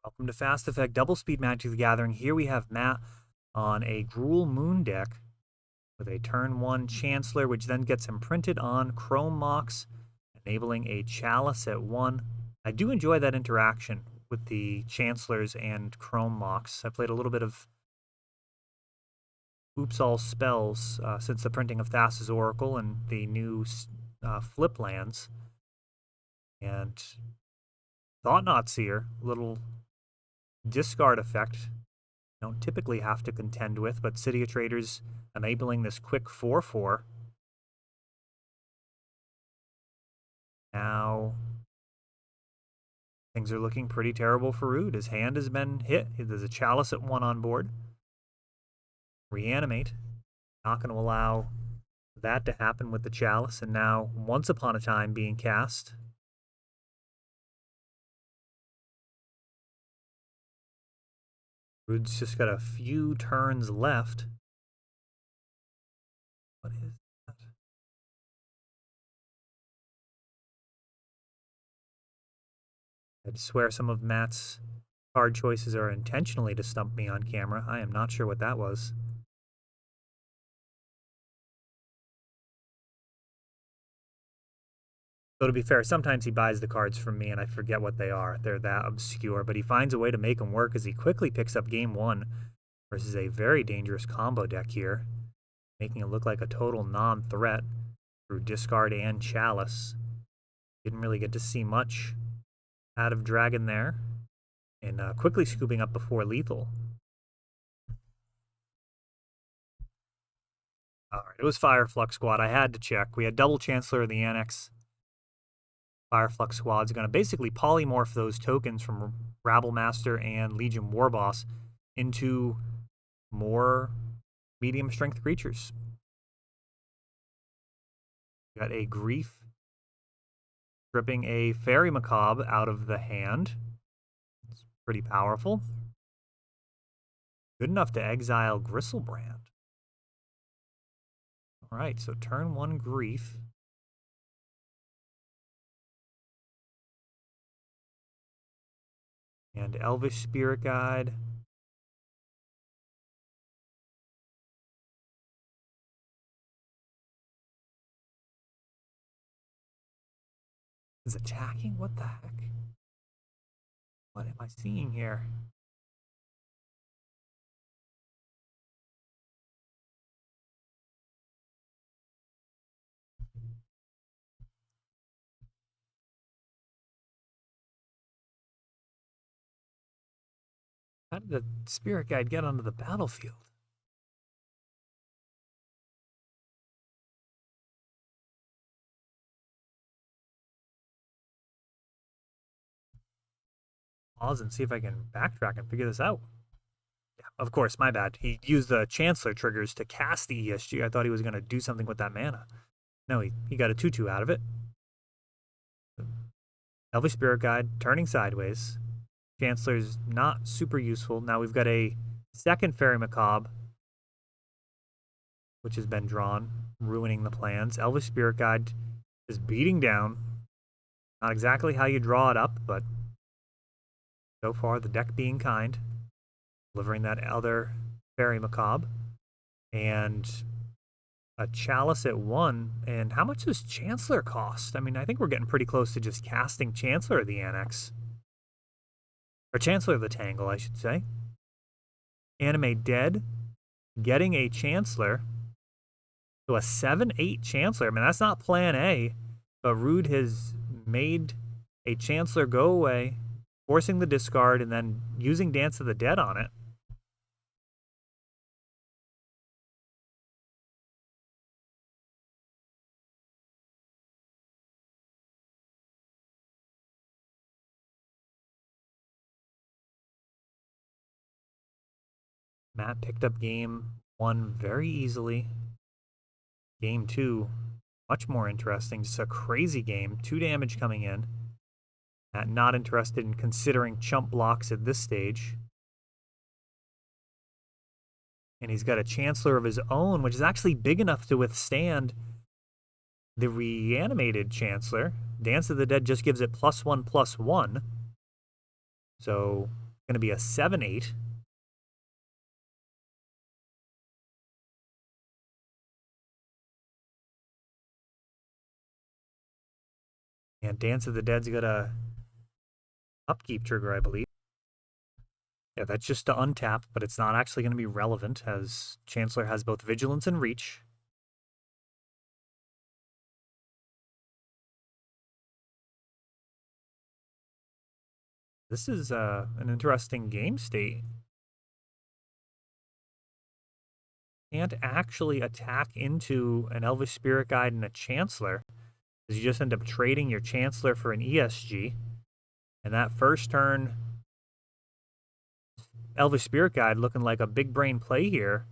Welcome to Fast Effect Double Speed Magic the Gathering. Here we have Matt on a Gruul Moon deck with a turn 1 Chancellor, which then gets imprinted on Chrome Mox, enabling a Chalice at 1. I do enjoy that interaction with the Chancellors and Chrome Mox. I played a little bit of Oops All Spells since the printing of Thassa's Oracle and the new flip lands. And Thought-Knot Seer, little discard effect. Don't typically have to contend with, but City of Traders enabling this quick 4/4. Now, things are looking pretty terrible for Rude. His hand has been hit. There's a Chalice at 1 on board. Reanimate. Not going to allow that to happen with the Chalice, and now Once Upon a Time being cast. Rude's just got a few turns left. What is that? I'd swear some of Matt's card choices are intentionally to stump me on camera. I am not sure what that was. So to be fair, sometimes he buys the cards from me and I forget what they are. They're that obscure, but he finds a way to make them work as he quickly picks up game 1 versus a very dangerous combo deck here, making it look like a total non-threat through discard and Chalice. Didn't really get to see much out of Dragon there, and quickly scooping up before lethal. Alright, it was Fireflux Squad. I had to check. We had double Chancellor of the Annex. Fireflux Squad's going to basically polymorph those tokens from Rabblemaster and Legion Warboss into more medium strength creatures. Got a Grief, stripping a Fairy Macabre out of the hand. It's pretty powerful. Good enough to exile Gristlebrand. Alright, so turn 1 Grief. And Elvish Spirit Guide. Is attacking? What the heck? What am I seeing here? How did the Spirit Guide get onto the battlefield? Pause and see if I can backtrack and figure this out. Yeah, of course, my bad. He used the Chancellor triggers to cast the ESG. I thought he was going to do something with that mana. No, he got a 2/2 out of it. Elvish Spirit Guide, turning sideways. Chancellor's not super useful. Now we've got a second Fairy Macabre, which has been drawn, ruining the plans. Elvish Spirit Guide is beating down. Not exactly how you draw it up, but so far the deck being kind. Delivering that other Fairy Macabre. And a Chalice at 1. And how much does Chancellor cost? I mean, I think we're getting pretty close to just casting Chancellor of the Annex. Or Chancellor of the Tangle, I should say. Animate dead. Getting a Chancellor. So a 7/8 Chancellor. I mean, that's not plan A. But Rude has made a Chancellor go away, forcing the discard, and then using Dance of the Dead on it. Matt picked up game 1 very easily. Game 2, much more interesting. Just a crazy game. 2 damage coming in. Matt not interested in considering chump blocks at this stage. And he's got a Chancellor of his own, which is actually big enough to withstand the reanimated Chancellor. Dance of the Dead just gives it +1/+1. So Going to be a 7-8. And Dance of the Dead's got a upkeep trigger, I believe. Yeah, that's just to untap, but it's not actually going to be relevant as Chancellor has both Vigilance and Reach. This is an interesting game state. Can't actually attack into an Elvish Spirit Guide and a Chancellor, because you just end up trading your Chancellor for an ESG. And that first turn, Elvish Spirit Guide looking like a big brain play here.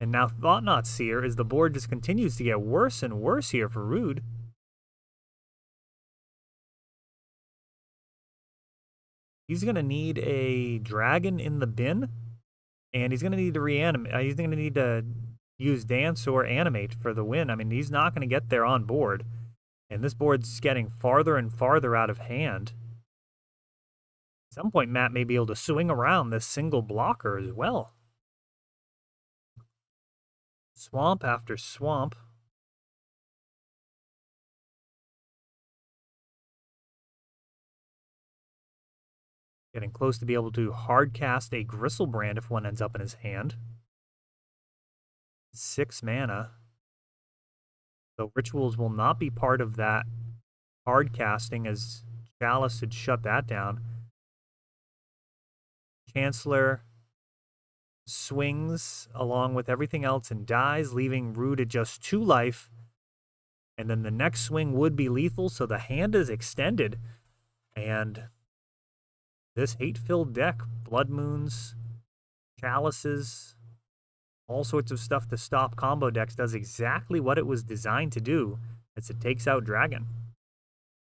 And now Thought-Knot Seer, as the board just continues to get worse and worse here for Rude. He's going to need a dragon in the bin, and he's going to need to reanimate. He's going to need to use Dance or Animate for the win. I mean, he's not going to get there on board. And this board's getting farther and farther out of hand. At some point, Matt may be able to swing around this single blocker as well. Swamp after swamp. Getting close to be able to hard cast a Gristlebrand if one ends up in his hand. 6 mana. So Rituals will not be part of that hard casting, as Chalice had shut that down. Chancellor swings along with everything else and dies, leaving Rude at just 2 life. And then the next swing would be lethal, so the hand is extended. And this hate-filled deck, Blood Moons, Chalices, all sorts of stuff to stop combo decks, does exactly what it was designed to do, as it takes out Dragon.